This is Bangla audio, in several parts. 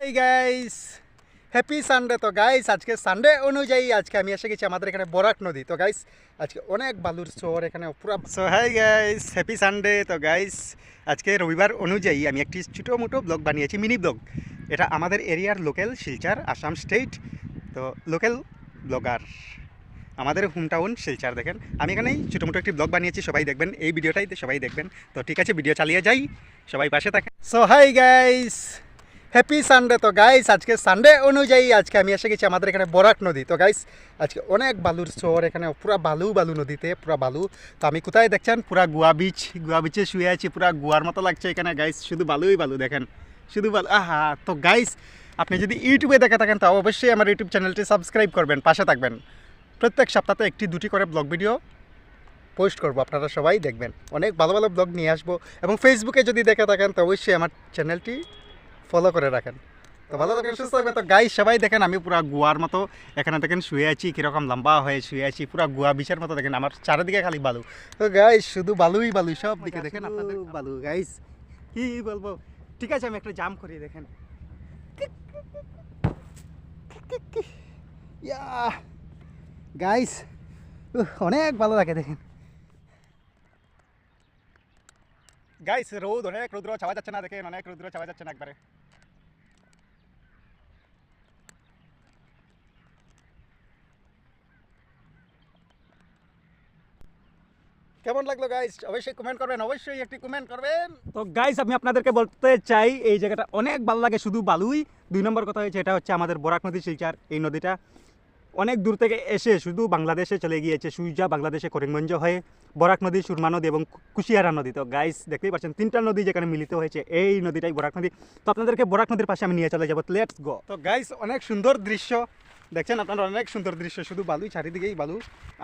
এই গাইস হ্যাপি সানডে। তো গাইস আজকে সানডে অনুযায়ী আজকে আমি এসে গেছি আমাদের এখানে বরাক নদী। তো গাইস আজকে অনেক বালুর শহর এখানে পুরো। So hi guys, happy Sunday. তো গাইস আজকে রবিবার অনুযায়ী আমি একটি ছোটো মোটো ব্লগ বানিয়েছি, মিনি ব্লগ। এটা আমাদের এরিয়ার লোকাল শিলচর, আসাম স্টেট। তো লোকাল ব্লগার, আমাদের হোম টাউন শিলচর। দেখেন আমি এখানেই ছোটো মোটো একটি ব্লগ বানিয়েছি, সবাই দেখবেন এই ভিডিওটাই, সবাই দেখবেন। তো ঠিক আছে, ভিডিও চালিয়ে যাই, সবাই পাশে থাকেন। So hi guys, happy Sunday. তো গাইস আজকে সানডে অনুযায়ী আজকে আমি এসে গেছি আমাদের এখানে বরাক নদী। তো গাইস আজকে অনেক বালুর শহর এখানে, পুরা বালু বালু নদীতে, পুরা বালু। তো আমি কোথায় দেখছেন, পুরা গোয়া বিচে শুয়ে আছি, পুরা গোয়ার মতো লাগছে এখানে গাইস, শুধু বালুই বালু দেখেন, শুধু বালু। আহা। তো গাইস আপনি যদি ইউটিউবে দেখে থাকেন তো অবশ্যই আমার ইউটিউব চ্যানেলটি সাবস্ক্রাইব করবেন, পাশে থাকবেন। প্রত্যেক সপ্তাহে একটি দুটি করে ব্লগ ভিডিও পোস্ট করবো, আপনারা সবাই দেখবেন। অনেক ভালো ভালো ব্লগ নিয়ে আসবো। এবং ফেসবুকে যদি দেখে থাকেন তো অবশ্যই আমার চ্যানেলটি ফলো করে রাখেন। তো ভালো থাকেন, সুস্থ থাকবেন। তো গাইস সবাই দেখেন আমি পুরা গোয়ার মতো এখানে দেখেন শুয়ে আছি, কীরকম লম্বা হয়ে শুয়ে আছি, পুরা গোয়া বিচের মতো দেখেন, আমার চারিদিকে খালি বালু। তো গাইস শুধু বালুই বালু, সব দিকে দেখেন আপনাদের বালু। গাইস কি বলবো, ঠিক আছে আমি একটা জাম করি, দেখেন গাইস অনেক ভালো লাগে দেখেন। গাইস অনেক রৌদ্র ছাওয়া যাচ্ছে না, দেখেন অনেক রৌদ্র ছাওয়া যাচ্ছে না একবারে। কেমন লাগলো গাইস অবশ্যই কমেন্ট করবেন, অবশ্যই একটি কমেন্ট করবেন। তো গাইস আমি আপনাদেরকে বলতে চাই এই জায়গাটা অনেক ভালো লাগে, শুধু বালুই। 2 নম্বর কথা হয়েছে এটা হচ্ছে আমাদের বরাক নদী শিলচর। এই নদীটা অনেক দূর থেকে এসে শুধু বাংলাদেশে চলে গিয়েছে, সুইজা বাংলাদেশে করিমগঞ্জ হয়ে বরাক নদী, সুরমা নদী এবং কুশিয়ারা নদী। তো গাইস দেখতেই পাচ্ছেন 3টা নদী যেখানে মিলিত হয়েছে, এই নদীটাই বরাক নদী। তো আপনাদেরকে বরাক নদীর পাশে আমি নিয়ে চলে যাবো, লেটস গো। তো গাইস অনেক সুন্দর দৃশ্য দেখছেন আপনারা, অনেক সুন্দর দৃশ্য, শুধু বালুই, চারিদিকেই বালু।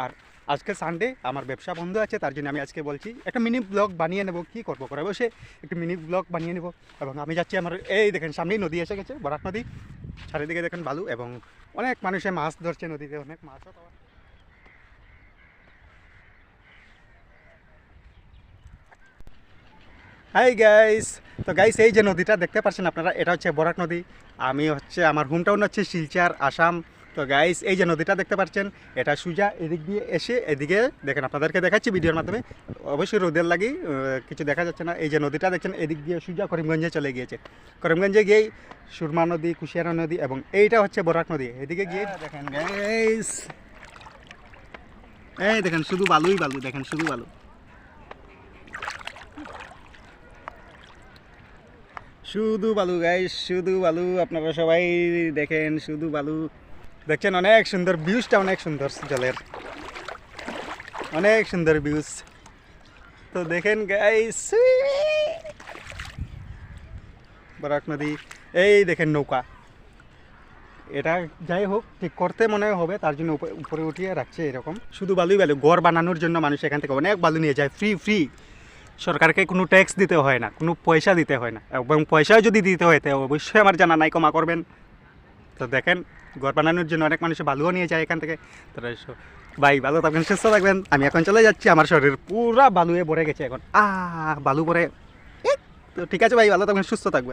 আর আজকে সানডে, আমার ব্যবসা বন্ধ আছে, তার জন্য আমি আজকে বলছি একটা মিনি ব্লগ বানিয়ে নেবো। কী করবো, করে বসে একটু মিনি ব্লগ বানিয়ে নেবো। এবং আমি যাচ্ছি আমার এই দেখেন সামনেই নদী এসে গেছে, বরাক নদী। চারিদিকে দেখেন বালু এবং অনেক মানুষে মাছ ধরছে নদীতে, অনেক মাছও পাওয়া। Hi guys. তো গাইস এই যে নদীটা দেখতে পাচ্ছেন আপনারা, এটা হচ্ছে বরাক নদী। আমি হচ্ছে আমার হোম টাউন হচ্ছে শিলচর, আসাম। তো গাইস এই যে নদীটা দেখতে পাচ্ছেন, এটা সুজা এদিক দিয়ে এসে এদিকে দেখেন, আপনাদেরকে দেখাচ্ছি ভিডিওর মাধ্যমে। অবশ্যই রোদের লাগি কিছু দেখা যাচ্ছে না। এই যে নদীটা দেখছেন এদিক দিয়ে সুজা করিমগঞ্জে চলে গিয়েছে, করিমগঞ্জে গিয়েই সুরমা নদী, কুশিয়ারা নদী এবং এইটা হচ্ছে বরাক নদী। এদিকে গিয়ে দেখেন গাইস, এই দেখেন শুধু বালুই বালু, দেখেন শুধু বালু, শুধু বালু গাইস, শুধু বালু। আপনারা সবাই দেখেন শুধু বালু দেখছেন, অনেক সুন্দর ভিউজটা, অনেক সুন্দর জলের, অনেক সুন্দর ভিউজ। তো দেখেন গাইস বরাক নদী, এই দেখেন নৌকা। এটা যাই হোক ঠিক করতে মনে হবে, তার জন্য উপরে উঠিয়ে রাখছে এরকম, শুধু বালুই বালু। ঘর বানানোর জন্য মানুষ এখান থেকে অনেক বালু নিয়ে যায়, ফ্রি। সরকারকে কোনো ট্যাক্স দিতে হয় না, কোনো পয়সা দিতে হয় না, এবং পয়সাও যদি দিতে হয় তো অবশ্যই আমার জানা নাই, ক্ষমা করবেন। তো দেখেন ঘর বানানোর জন্য অনেক মানুষ বালুও নিয়ে যায় এখান থেকে। তো ভাই ভালো থাকবেন, সুস্থ থাকবেন। আমি এখন চলে যাচ্ছি, আমার শরীর পুরা বালুয়ে ভরে গেছে এখন, বালু ভরে। তো ঠিক আছে ভাই, ভালো থাকবেন, সুস্থ থাকবেন।